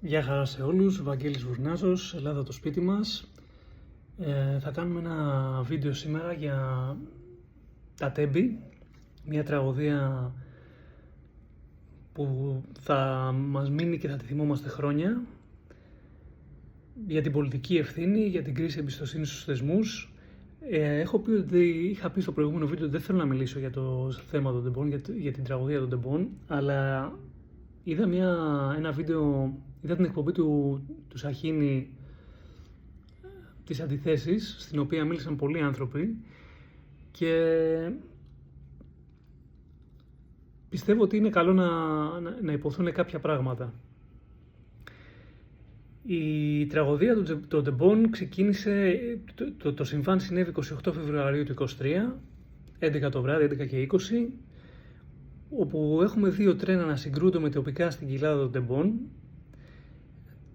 Γεια χαρά σε όλους, Βαγγέλης Βουρνάζος, Ελλάδα το σπίτι μας. Θα κάνουμε ένα βίντεο σήμερα για τα τέμπη, μια τραγωδία που θα μας μείνει και θα τη θυμόμαστε χρόνια, για την πολιτική ευθύνη, για την κρίση εμπιστοσύνης στους θεσμούς. Είχα πει στο προηγούμενο βίντεο ότι δεν θέλω να μιλήσω για το θέμα των τεμπών, για την τραγωδία των τεμπών, αλλά είδα ένα βίντεο, είδα την εκπομπή του Σαχίνη, τις αντιθέσεις, στην οποία μίλησαν πολλοί άνθρωποι και πιστεύω ότι είναι καλό να υποθούν κάποια πράγματα. Η τραγωδία των τεμπών ξεκίνησε, το συμβάν συνέβη 28 Φεβρουαρίου του 2023, 11 το βράδυ, 11 και 20, όπου έχουμε δύο τρένα να συγκρούνται με τοπικά στην κοιλάδα των τεμπών,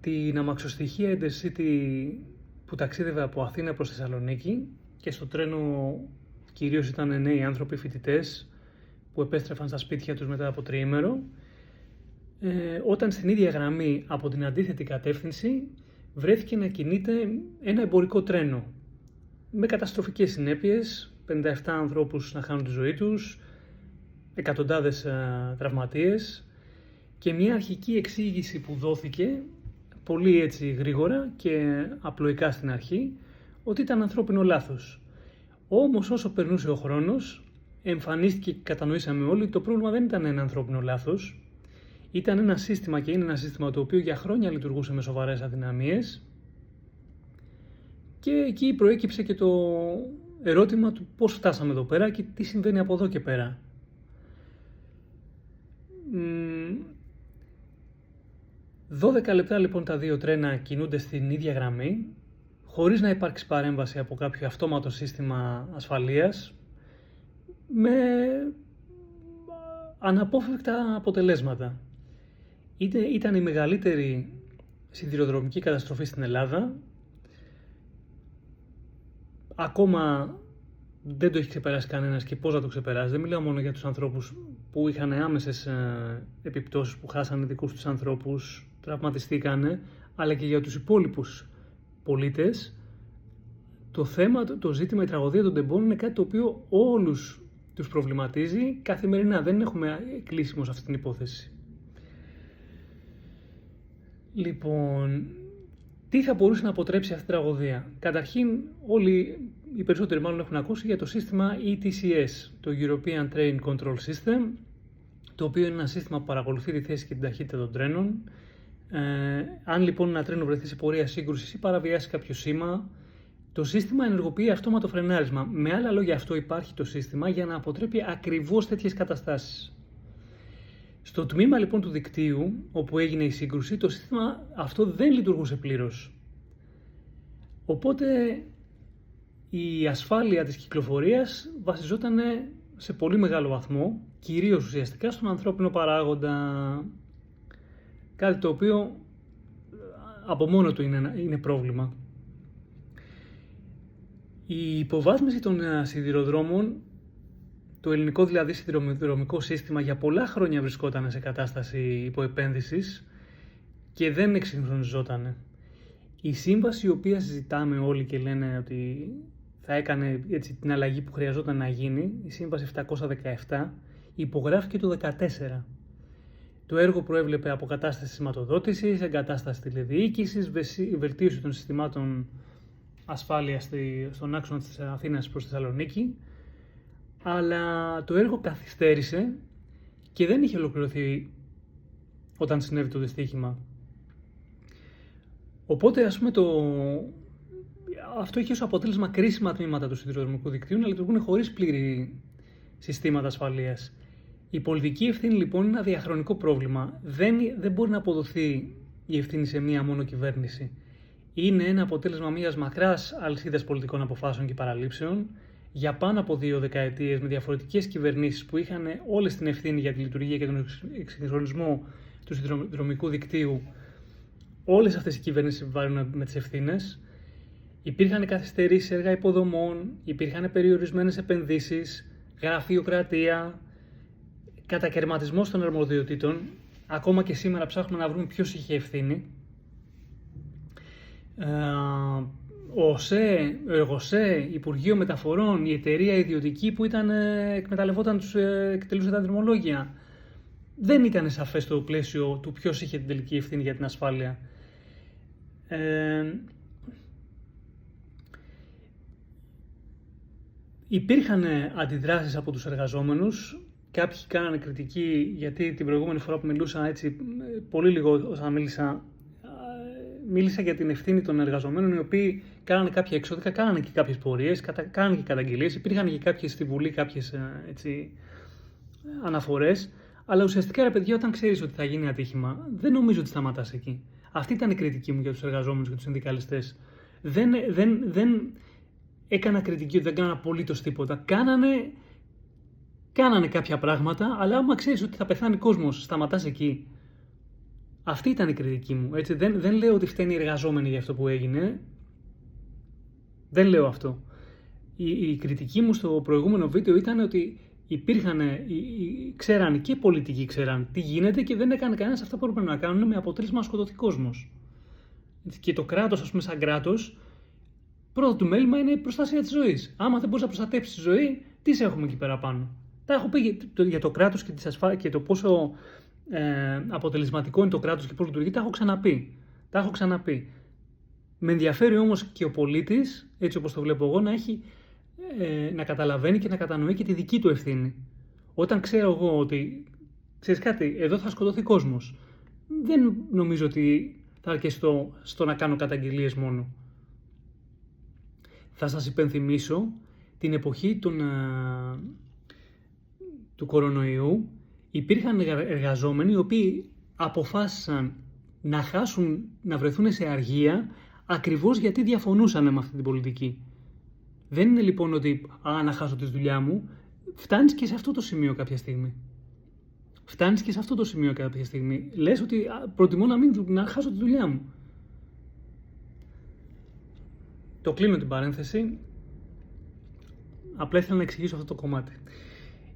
την αμαξοστοιχεία Intercity που ταξίδευε από Αθήνα προς Θεσσαλονίκη και στο τρένο κυρίως ήταν νέοι άνθρωποι, φοιτητές που επέστρεφαν στα σπίτια τους μετά από τριήμερο, όταν στην ίδια γραμμή από την αντίθετη κατεύθυνση βρέθηκε να κινείται ένα εμπορικό τρένο με καταστροφικές συνέπειες, 57 ανθρώπους να χάνουν τη ζωή τους, εκατοντάδες τραυματίες και μια αρχική εξήγηση που δόθηκε πολύ έτσι γρήγορα και απλοϊκά στην αρχή, ότι ήταν ανθρώπινο λάθος. Όμως όσο περνούσε ο χρόνος εμφανίστηκε και κατανοήσαμε όλοι ότι το πρόβλημα δεν ήταν ένα ανθρώπινο λάθος, ήταν ένα σύστημα και είναι ένα σύστημα το οποίο για χρόνια λειτουργούσε με σοβαρές αδυναμίες και εκεί προέκυψε και το ερώτημα του πώς φτάσαμε εδώ πέρα και τι συμβαίνει από εδώ και πέρα. 12 λεπτά λοιπόν τα δύο τρένα κινούνται στην ίδια γραμμή, χωρίς να υπάρξει παρέμβαση από κάποιο αυτόματο σύστημα ασφαλείας, με αναπόφευκτα αποτελέσματα. Ήταν η μεγαλύτερη σιδηροδρομική καταστροφή στην Ελλάδα. Ακόμα δεν το έχει ξεπεράσει κανένας και πώς να το ξεπεράσει. Δεν μιλάω μόνο για τους ανθρώπους που είχαν άμεσες επιπτώσεις, που χάσανε δικούς τους ανθρώπους, τραυματιστήκανε, αλλά και για τους υπόλοιπους πολίτες. Το ζήτημα, η τραγωδία των τεμπών είναι κάτι το οποίο όλους τους προβληματίζει καθημερινά. Δεν έχουμε κλείσιμο σε αυτή την υπόθεση. Λοιπόν, τι θα μπορούσε να αποτρέψει αυτή την τραγωδία? Καταρχήν, οι περισσότεροι μάλλον έχουν ακούσει για το σύστημα ETCS, το European Train Control System, το οποίο είναι ένα σύστημα που παρακολουθεί τη θέση και την ταχύτητα των τρένων. Αν λοιπόν ένα τρένο βρεθεί σε πορεία σύγκρουσης ή παραβιάσει κάποιο σήμα, το σύστημα ενεργοποιεί αυτόματο φρενάρισμα. Με άλλα λόγια, αυτό υπάρχει το σύστημα για να αποτρέπει ακριβώς τέτοιες καταστάσεις. Στο τμήμα λοιπόν του δικτύου όπου έγινε η σύγκρουση, το σύστημα αυτό δεν λειτουργούσε πλήρως. Οπότε η ασφάλεια της κυκλοφορίας βασιζόταν σε πολύ μεγάλο βαθμό, κυρίως ουσιαστικά στον ανθρώπινο παράγοντα, κάτι το οποίο από μόνο του είναι πρόβλημα. Η υποβάθμιση των σιδηροδρόμων, το ελληνικό δηλαδή σιδηροδρομικό σύστημα, για πολλά χρόνια βρισκόταν σε κατάσταση υποεπένδυσης και δεν εξυγχρονιζόταν. Η σύμβαση η οποία συζητάμε όλοι και λένε ότι θα έκανε έτσι την αλλαγή που χρειαζόταν να γίνει, η σύμβαση 717, υπογράφηκε το 2014. Το έργο προέβλεπε αποκατάσταση σηματοδότησης, εγκατάσταση τηλεδιοίκησης, βελτίωση των συστημάτων ασφάλειας στον άξονα της Αθήνας προς Θεσσαλονίκη, αλλά το έργο καθυστέρησε και δεν είχε ολοκληρωθεί όταν συνέβη το δυστύχημα. Οπότε, ας πούμε, αυτό είχε ως αποτέλεσμα κρίσιμα τμήματα του σιδηροδρομικού δικτύου να λειτουργούν χωρίς πλήρη συστήματα ασφαλείας. Η πολιτική ευθύνη λοιπόν είναι ένα διαχρονικό πρόβλημα. Δεν μπορεί να αποδοθεί η ευθύνη σε μία μόνο κυβέρνηση. Είναι ένα αποτέλεσμα μιας μακράς αλυσίδας πολιτικών αποφάσεων και παραλήψεων για πάνω από 2 δεκαετίες, με διαφορετικές κυβερνήσεις που είχαν όλες την ευθύνη για τη λειτουργία και τον εξυγχρονισμό του σιδηροδρομικού δικτύου. Όλες αυτές οι κυβερνήσεις βάρουν με τις ευθύνες. Υπήρχαν καθυστερήσεις έργα υποδομών, υπήρχαν περιορισμένες επενδύσεις, γραφειοκρατία, κατακαιρματισμός των αρμοδιοτήτων, ακόμα και σήμερα ψάχνουμε να βρούμε ποιος είχε ευθύνη. Ο ΟΣΕ, ο ΕΓΟΣΕ, Υπουργείο Μεταφορών, η εταιρεία ιδιωτική που εκμεταλλευόταν εκτελούσε τα δρομολόγια. Δεν ήταν σαφές το πλαίσιο του ποιος είχε την τελική ευθύνη για την ασφάλεια. Υπήρχαν αντιδράσεις από τους εργαζόμενους. Κάποιοι κάνανε κριτική, γιατί την προηγούμενη φορά που μιλούσα, έτσι πολύ λίγο όταν μίλησα για την ευθύνη των εργαζομένων, οι οποίοι κάνανε κάποια εξώδικα, κάνανε και κάποιες πορείες, κάνανε και καταγγελίες, υπήρχαν και κάποιες στη Βουλή, κάποιες αναφορές. Αλλά ουσιαστικά, ρε παιδιά, όταν ξέρεις ότι θα γίνει ατύχημα, δεν νομίζω ότι σταματάς εκεί. Αυτή ήταν η κριτική μου για τους εργαζόμενους και τους συνδικαλιστές. Δεν έκανα κριτική ότι δεν κάνανε απολύτως τίποτα. Κάνανε κάποια πράγματα, αλλά άμα ξέρεις ότι θα πεθάνει κόσμος, σταματάς εκεί. Αυτή ήταν η κριτική μου. Έτσι. Δεν λέω ότι φταίνει οι εργαζόμενοι για αυτό που έγινε. Δεν λέω αυτό. Η κριτική μου στο προηγούμενο βίντεο ήταν ότι ξέραν και οι πολιτικοί ξέραν τι γίνεται και δεν έκανε κανένας αυτό που έπρεπε να κάνουν, με αποτέλεσμα να σκοτωθεί κόσμος. Και το κράτος, ας πούμε, σαν κράτος, πρώτο του μέλημα είναι η προστασία της ζωής. Άμα δεν μπορείς να προστατεύσεις τη ζωή, τι σε έχουμε εκεί πέρα πάνω. Τα έχω πει για το κράτος και το πόσο αποτελεσματικό είναι το κράτος και πώς λειτουργεί, τα έχω ξαναπεί. Με ενδιαφέρει όμως και ο πολίτης, έτσι όπως το βλέπω εγώ, να καταλαβαίνει και να κατανοεί και τη δική του ευθύνη. Όταν ξέρω εγώ ότι, ξέρεις κάτι, εδώ θα σκοτωθεί κόσμος, δεν νομίζω ότι θα αρκεστώ στο να κάνω καταγγελίες μόνο. Θα σας υπενθυμίσω την εποχή του κορονοϊού. Υπήρχαν εργαζόμενοι οι οποίοι αποφάσισαν να βρεθούν σε αργία ακριβώς γιατί διαφωνούσαν με αυτή την πολιτική. Δεν είναι λοιπόν ότι να χάσω τη δουλειά μου. Φτάνεις και σε αυτό το σημείο κάποια στιγμή. Λες ότι προτιμώ να χάσω τη δουλειά μου. Το κλείνω την παρένθεση. Απλά ήθελα να εξηγήσω αυτό το κομμάτι.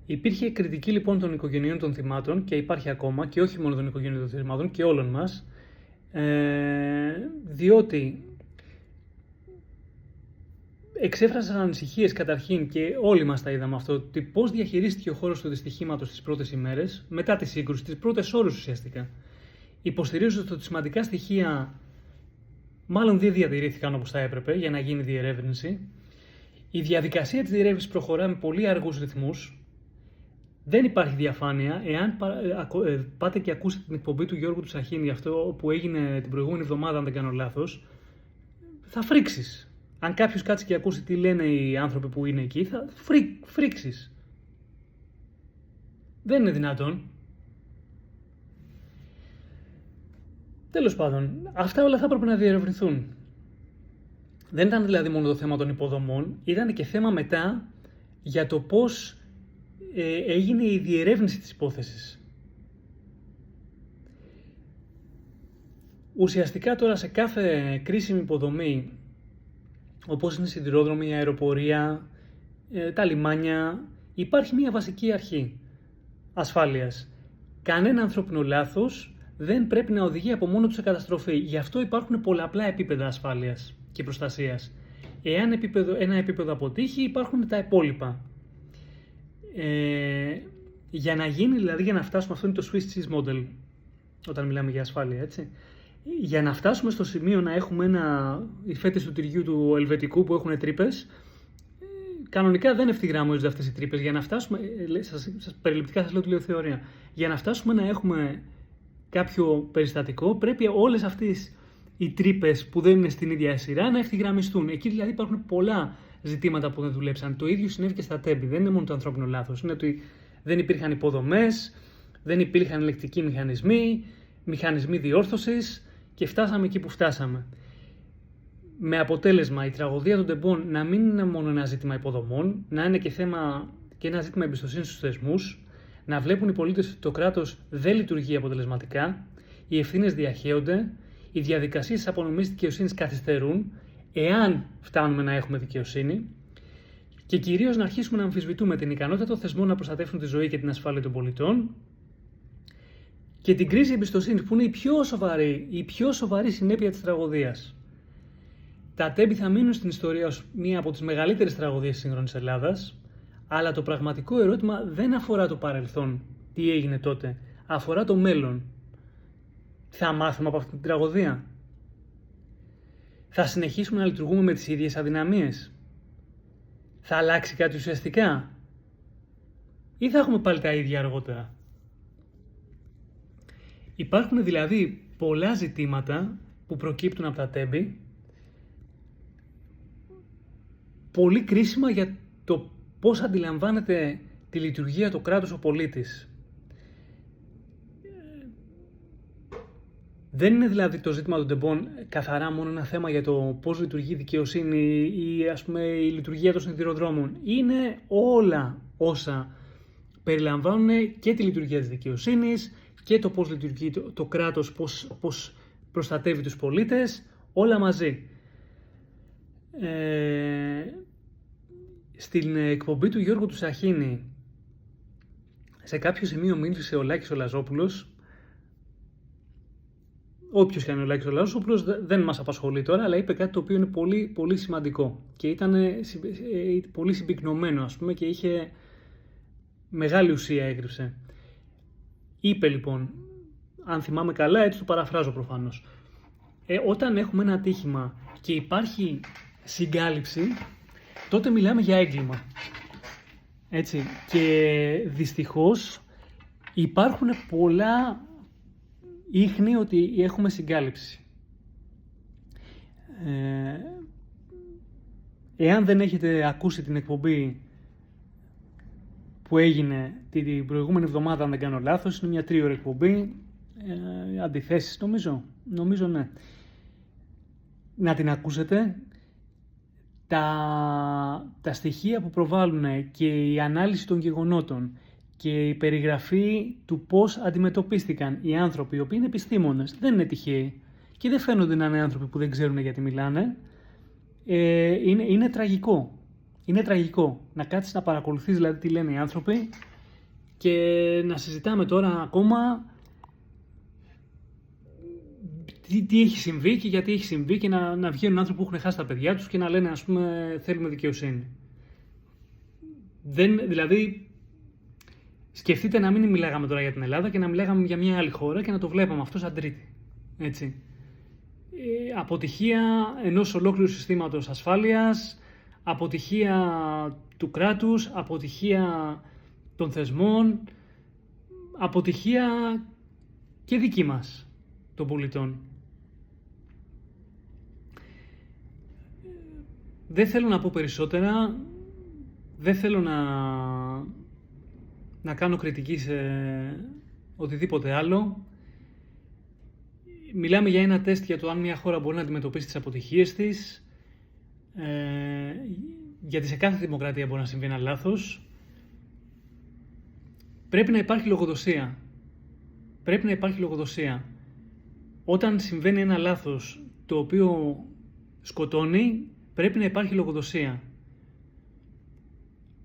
Υπήρχε κριτική λοιπόν των οικογενειών των θυμάτων και υπάρχει ακόμα, και όχι μόνο των οικογενειών των θυμάτων και όλων μας, διότι εξέφρασαν ανησυχίες καταρχήν, και όλοι μας τα είδαμε αυτό, ότι πώς διαχειρίστηκε ο χώρος του δυστυχήματος τις πρώτες ημέρες, μετά τη σύγκρουση, τις πρώτες ώρες ουσιαστικά. Υποστηρίζοντας ότι σημαντικά στοιχεία μάλλον δεν διατηρήθηκαν όπως θα έπρεπε για να γίνει διερεύνηση. Η διαδικασία της διερεύνησης προχωρά με πολύ αργούς ρυθμούς. Δεν υπάρχει διαφάνεια. Εάν πάτε και ακούσετε την εκπομπή του Γιώργου του Σαχίνη, αυτό που έγινε την προηγούμενη εβδομάδα, αν δεν κάνω λάθος, θα φρίξεις. Αν κάποιος κάτσει και ακούσει τι λένε οι άνθρωποι που είναι εκεί, θα φρίξεις. Δεν είναι δυνατόν. Τέλος πάντων, αυτά όλα θα έπρεπε να διερευνηθούν. Δεν ήταν δηλαδή μόνο το θέμα των υποδομών, ήταν και θέμα μετά για το πώς έγινε η διερεύνηση της υπόθεσης. Ουσιαστικά τώρα σε κάθε κρίσιμη υποδομή, όπως είναι η σιδηρόδρομη, η αεροπορία, τα λιμάνια, υπάρχει μια βασική αρχή ασφάλειας. Κανένα ανθρώπινο λάθος δεν πρέπει να οδηγεί από μόνο του σε καταστροφή. Γι' αυτό υπάρχουν πολλαπλά επίπεδα ασφάλειας και προστασίας. Εάν ένα επίπεδο αποτύχει, υπάρχουν τα υπόλοιπα. Για να γίνει, δηλαδή για να φτάσουμε, αυτό είναι το Swiss cheese model, όταν μιλάμε για ασφάλεια, έτσι. Για να φτάσουμε στο σημείο να έχουμε οι φέτες του τυριού του ελβετικού που έχουν τρύπες, κανονικά δεν ευθυγραμμίζονται αυτές οι τρύπες. Για να φτάσουμε, περιληπτικά σας λέω τη λέω θεωρία, για να φτάσουμε να έχουμε κάποιο περιστατικό, πρέπει όλες αυτές οι τρύπες που δεν είναι στην ίδια σειρά να ευθυγραμμιστούν. Εκεί δηλαδή υπάρχουν πολλά ζητήματα που δεν δουλέψαν. Το ίδιο συνέβη και στα τέμπη. Δεν είναι μόνο το ανθρώπινο λάθος. Είναι ότι δεν υπήρχαν υποδομές, δεν υπήρχαν ελεκτικοί μηχανισμοί διόρθωσης και φτάσαμε εκεί που φτάσαμε. Με αποτέλεσμα η τραγωδία των τεμπών να μην είναι μόνο ένα ζήτημα υποδομών, να είναι και ένα ζήτημα εμπιστοσύνης στους θεσμούς, να βλέπουν οι πολίτες ότι το κράτος δεν λειτουργεί αποτελεσματικά, οι ευθύνες διαχέονται, οι διαδικασίες της απονομής δικαιοσύνης καθυστερούν, εάν φτάνουμε να έχουμε δικαιοσύνη, και κυρίως να αρχίσουμε να αμφισβητούμε την ικανότητα των θεσμών να προστατεύσουν τη ζωή και την ασφάλεια των πολιτών και την κρίση εμπιστοσύνης, που είναι η πιο σοβαρή συνέπεια της τραγωδίας. Τα τέμπη θα μείνουν στην ιστορία ως μία από τις μεγαλύτερες τραγωδίες της σύγχρονης Ελλάδας, αλλά το πραγματικό ερώτημα δεν αφορά το παρελθόν, τι έγινε τότε, αφορά το μέλλον. Θα μάθουμε από αυτή την τραγωδία? Θα συνεχίσουμε να λειτουργούμε με τις ίδιες αδυναμίες? Θα αλλάξει κάτι ουσιαστικά? Ή θα έχουμε πάλι τα ίδια αργότερα? Υπάρχουν δηλαδή πολλά ζητήματα που προκύπτουν από τα τέμπη, πολύ κρίσιμα για το πώς αντιλαμβάνεται τη λειτουργία του κράτους ο πολίτης. Δεν είναι δηλαδή το ζήτημα των τεμπών καθαρά μόνο ένα θέμα για το πώς λειτουργεί η δικαιοσύνη ή ας πούμε η λειτουργία των σιδηροδρόμων. Είναι όλα όσα περιλαμβάνουν και τη λειτουργία της δικαιοσύνης και το πώς λειτουργεί το κράτος, πώς προστατεύει τους πολίτες, όλα μαζί. Στην εκπομπή του Γιώργου του Σαχίνη, σε κάποιο σημείο μίλησε ο Λάκης ο Λαζόπουλος. Όποιος και αν είναι ο Λάκης ο Λαζόπουλος δεν μας απασχολεί τώρα, αλλά είπε κάτι το οποίο είναι πολύ, πολύ σημαντικό και ήταν πολύ συμπυκνωμένο, ας πούμε, και είχε μεγάλη ουσία, έκρυψε. Είπε λοιπόν, αν θυμάμαι καλά, έτσι το παραφράζω προφανώς, όταν έχουμε ένα ατύχημα και υπάρχει συγκάλυψη, τότε μιλάμε για έγκλημα. Έτσι. Και δυστυχώς υπάρχουν πολλά ίχνη ότι έχουμε συγκάλυψη. Εάν δεν έχετε ακούσει την εκπομπή που έγινε την προηγούμενη εβδομάδα, αν δεν κάνω λάθος, είναι μια 3ωρη εκπομπή, αντιθέσεις νομίζω ναι. Να την ακούσετε. Τα στοιχεία που προβάλλουν και η ανάλυση των γεγονότων και η περιγραφή του πώς αντιμετωπίστηκαν οι άνθρωποι, οι οποίοι είναι επιστήμονες, δεν είναι τυχαίοι και δεν φαίνονται να είναι άνθρωποι που δεν ξέρουν γιατί μιλάνε, είναι τραγικό. Είναι τραγικό να κάτσεις να παρακολουθείς δηλαδή τι λένε οι άνθρωποι και να συζητάμε τώρα ακόμα τι έχει συμβεί και γιατί έχει συμβεί και να βγαίνουν άνθρωποι που έχουν χάσει τα παιδιά τους και να λένε, ας πούμε, θέλουμε δικαιοσύνη. Δηλαδή, σκεφτείτε να μην μιλάγαμε τώρα για την Ελλάδα και να μιλάγαμε για μια άλλη χώρα και να το βλέπαμε αυτό σαν τρίτη. Έτσι. Αποτυχία ενός ολόκληρου συστήματος ασφάλειας, αποτυχία του κράτους, αποτυχία των θεσμών, αποτυχία και δική μας, των πολιτών. Δεν θέλω να πω περισσότερα, δεν θέλω να κάνω κριτική σε οτιδήποτε άλλο. Μιλάμε για ένα τεστ για το αν μια χώρα μπορεί να αντιμετωπίσει τις αποτυχίες της, γιατί σε κάθε δημοκρατία μπορεί να συμβεί ένα λάθος. Πρέπει να υπάρχει λογοδοσία. Όταν συμβαίνει ένα λάθος το οποίο σκοτώνει, πρέπει να υπάρχει λογοδοσία.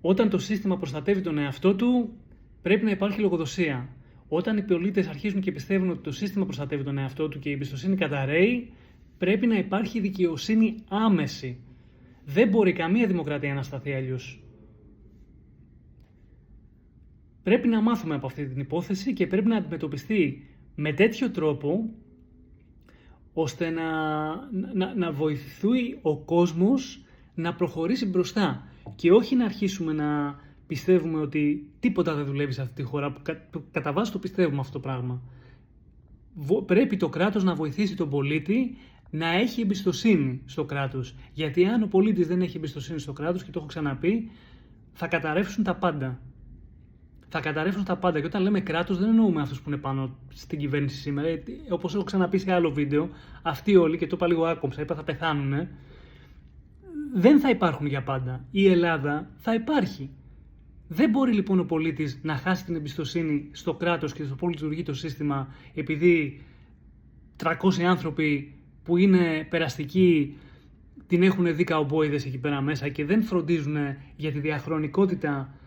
Όταν το σύστημα προστατεύει τον εαυτό του, πρέπει να υπάρχει λογοδοσία. Όταν οι πολίτες αρχίζουν και πιστεύουν ότι το σύστημα προστατεύει τον εαυτό του και η εμπιστοσύνη καταρρέει, πρέπει να υπάρχει δικαιοσύνη άμεση. Δεν μπορεί καμία δημοκρατία να σταθεί αλλιώς. Πρέπει να μάθουμε από αυτή την υπόθεση και πρέπει να αντιμετωπιστεί με τέτοιο τρόπο ώστε να βοηθούει ο κόσμος να προχωρήσει μπροστά και όχι να αρχίσουμε να πιστεύουμε ότι τίποτα δεν δουλεύει σε αυτή τη χώρα, που κατά βάση το πιστεύουμε αυτό το πράγμα. Πρέπει το κράτος να βοηθήσει τον πολίτη να έχει εμπιστοσύνη στο κράτος. Γιατί αν ο πολίτης δεν έχει εμπιστοσύνη στο κράτος, και το έχω ξαναπεί, θα καταρρεύσουν τα πάντα. Και όταν λέμε κράτος, δεν εννοούμε αυτούς που είναι πάνω στην κυβέρνηση σήμερα. Όπως έχω ξαναπεί σε άλλο βίντεο, αυτοί όλοι, και το είπα λίγο άκομψα, είπα θα πεθάνουν. Δεν θα υπάρχουν για πάντα. Η Ελλάδα θα υπάρχει. Δεν μπορεί λοιπόν ο πολίτης να χάσει την εμπιστοσύνη στο κράτος και στο πώς λειτουργεί το σύστημα επειδή 300 άνθρωποι που είναι περαστικοί την έχουν δει καουμπόιδες εκεί πέρα μέσα και δεν φροντίζουν για τη διαχρονικότητα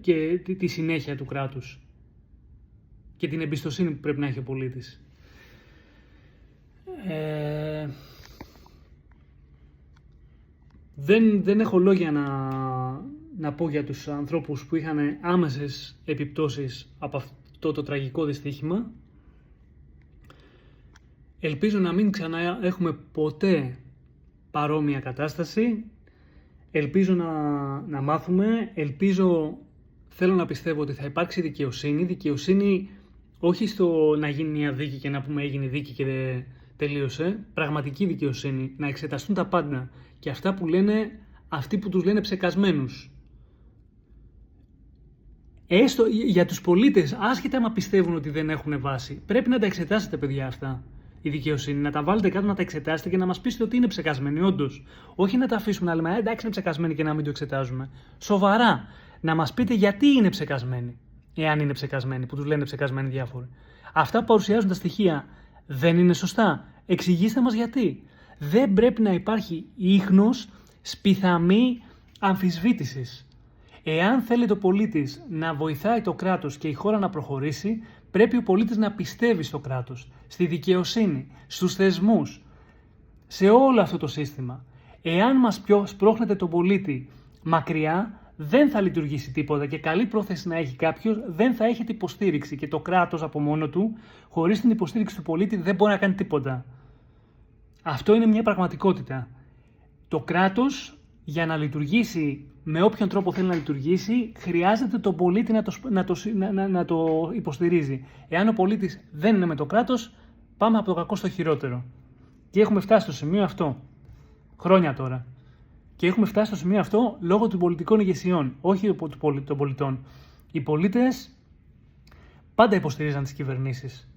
και τη συνέχεια του κράτους. και την εμπιστοσύνη που πρέπει να έχει ο πολίτης. Δεν έχω λόγια να πω για τους ανθρώπους που είχαν άμεσες επιπτώσεις από αυτό το τραγικό δυστύχημα. Ελπίζω να μην ξανά έχουμε ποτέ παρόμοια κατάσταση. Ελπίζω να μάθουμε. Θέλω να πιστεύω ότι θα υπάρξει δικαιοσύνη. Δικαιοσύνη όχι στο να γίνει μια δίκη και να πούμε έγινε δίκη και τελείωσε. Πραγματική δικαιοσύνη. Να εξεταστούν τα πάντα. Και αυτά που λένε αυτοί που τους λένε ψεκασμένους. Έστω για τους πολίτες, άσχετα άμα πιστεύουν ότι δεν έχουν βάση, πρέπει να τα εξετάσετε, παιδιά, αυτά. Η δικαιοσύνη, να τα βάλετε κάτω, να τα εξετάσετε και να μας πείτε ότι είναι ψεκασμένοι, όντως. Όχι να τα αφήσουμε να λέμε εντάξει, είναι ψεκασμένοι και να μην το εξετάζουμε. Σοβαρά. Να μας πείτε γιατί είναι ψεκασμένοι, εάν είναι ψεκασμένοι, που τους λένε ψεκασμένοι διάφοροι. Αυτά που παρουσιάζουν τα στοιχεία δεν είναι σωστά. Εξηγήστε μας γιατί. Δεν πρέπει να υπάρχει ίχνος σπιθαμή αμφισβήτησης. Εάν θέλει το πολίτης να βοηθάει το κράτος και η χώρα να προχωρήσει, πρέπει ο πολίτης να πιστεύει στο κράτος, στη δικαιοσύνη, στους θεσμούς, σε όλο αυτό το σύστημα. Εάν μας σπρώχνετε τον πολίτη μακριά, δεν θα λειτουργήσει τίποτα και καλή πρόθεση να έχει κάποιος, δεν θα έχει την υποστήριξη και το κράτος από μόνο του, χωρίς την υποστήριξη του πολίτη δεν μπορεί να κάνει τίποτα. Αυτό είναι μια πραγματικότητα. Το κράτος για να λειτουργήσει με όποιον τρόπο θέλει να λειτουργήσει, χρειάζεται τον πολίτη να το υποστηρίζει. Εάν ο πολίτης δεν είναι με το κράτος, πάμε από το κακό στο χειρότερο. Και έχουμε φτάσει στο σημείο αυτό, χρόνια τώρα. Και έχουμε φτάσει στο σημείο αυτό λόγω των πολιτικών ηγεσιών, όχι των πολιτών. Οι πολίτες πάντα υποστηρίζαν τις κυβερνήσεις.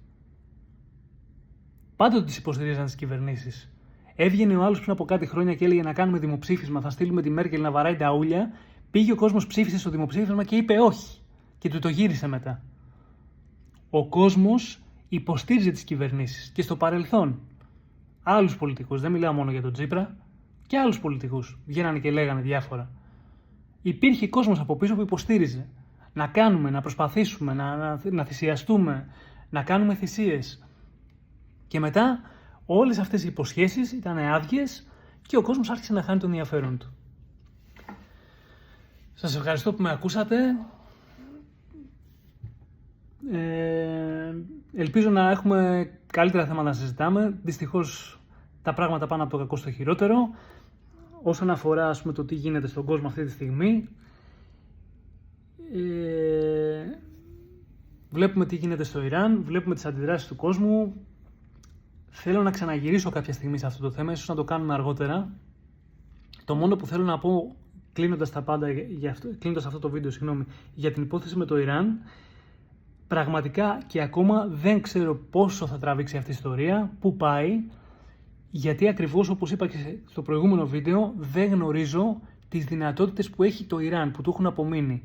Πάντα τις υποστηρίζαν τις κυβερνήσεις. Έβγαινε ο άλλος πριν από κάτι χρόνια και έλεγε να κάνουμε δημοψήφισμα, θα στείλουμε τη Μέρκελ να βαράει τα ούλια. Πήγε ο κόσμος, ψήφισε στο δημοψήφισμα και είπε όχι. Και του το γύρισε μετά. Ο κόσμος υποστήριζε τις κυβερνήσεις και στο παρελθόν. Άλλους πολιτικούς, δεν μιλάω μόνο για τον Τσίπρα, και άλλους πολιτικούς βγαίνανε και λέγανε διάφορα. Υπήρχε κόσμος από πίσω που υποστήριζε. Να κάνουμε, να προσπαθήσουμε, να θυσιαστούμε, να κάνουμε θυσίες. Και μετά όλες αυτές οι υποσχέσεις ήταν άδειες και ο κόσμος άρχισε να χάνει τον ενδιαφέρον του. Σας ευχαριστώ που με ακούσατε. Ελπίζω να έχουμε καλύτερα θέματα να συζητάμε. Δυστυχώς τα πράγματα πάνε από το κακό στο χειρότερο. Όσον αφορά, ας πούμε, το τι γίνεται στον κόσμο αυτή τη στιγμή, βλέπουμε τι γίνεται στο Ιράν, βλέπουμε τις αντιδράσεις του κόσμου. Θέλω να ξαναγυρίσω κάποια στιγμή σε αυτό το θέμα, ίσως να το κάνουμε αργότερα. Το μόνο που θέλω να πω, κλείνοντας αυτό το βίντεο, για την υπόθεση με το Ιράν, πραγματικά και ακόμα δεν ξέρω πόσο θα τραβήξει αυτή η ιστορία, πού πάει, γιατί ακριβώς όπως είπα και στο προηγούμενο βίντεο, δεν γνωρίζω τις δυνατότητες που έχει το Ιράν, που του έχουν απομείνει.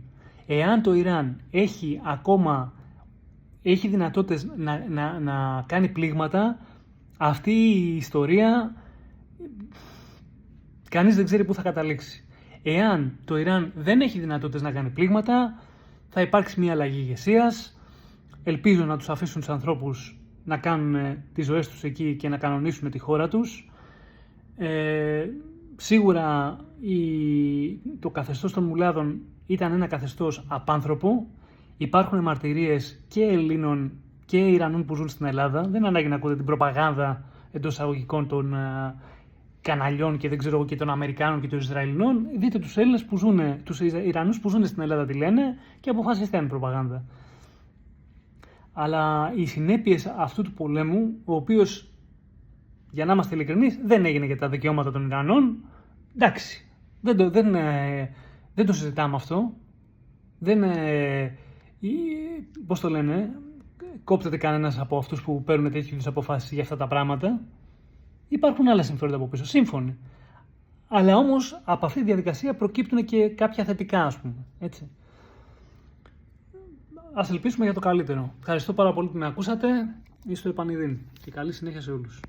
Εάν το Ιράν έχει δυνατότητες να κάνει πλήγματα, αυτή η ιστορία κανείς δεν ξέρει πού θα καταλήξει. Εάν το Ιράν δεν έχει δυνατότητες να κάνει πλήγματα, θα υπάρξει μια αλλαγή ηγεσίας. Ελπίζω να τους αφήσουν τους ανθρώπους να κάνουν τις ζωές τους εκεί και να κανονίσουν τη χώρα τους. Σίγουρα το καθεστώς των Μουλάδων ήταν ένα καθεστώς απάνθρωπο. Υπάρχουν μαρτυρίες και Ελλήνων και Ιρανών που ζουν στην Ελλάδα. Δεν ανάγκη να ακούτε την προπαγάνδα εντός εισαγωγικών των καναλιών και δεν ξέρω εγώ και των Αμερικάνων και των Ισραηλινών. Δείτε τους Έλληνες που ζουν, τους Ιρανούς που ζουν στην Ελλάδα τι λένε και αποφασίστε αν είναι προπαγάνδα. Αλλά οι συνέπειες αυτού του πολέμου, ο οποίος, για να είμαστε ειλικρινείς, δεν έγινε για τα δικαιώματα των Ιρανών, εντάξει, δεν το συζητάμε αυτό. Πώς το λένε, κόπτεται κανένας από αυτούς που παίρνουν τέτοιου είδους αποφάσεις για αυτά τα πράγματα. Υπάρχουν άλλα συμφέροντα από πίσω, σύμφωνοι. Αλλά όμως από αυτή τη διαδικασία προκύπτουν και κάποια θετικά, ας πούμε. Έτσι. Ας ελπίσουμε για το καλύτερο. Ευχαριστώ πάρα πολύ που με ακούσατε. Είστε επανειδήν και καλή συνέχεια σε όλους.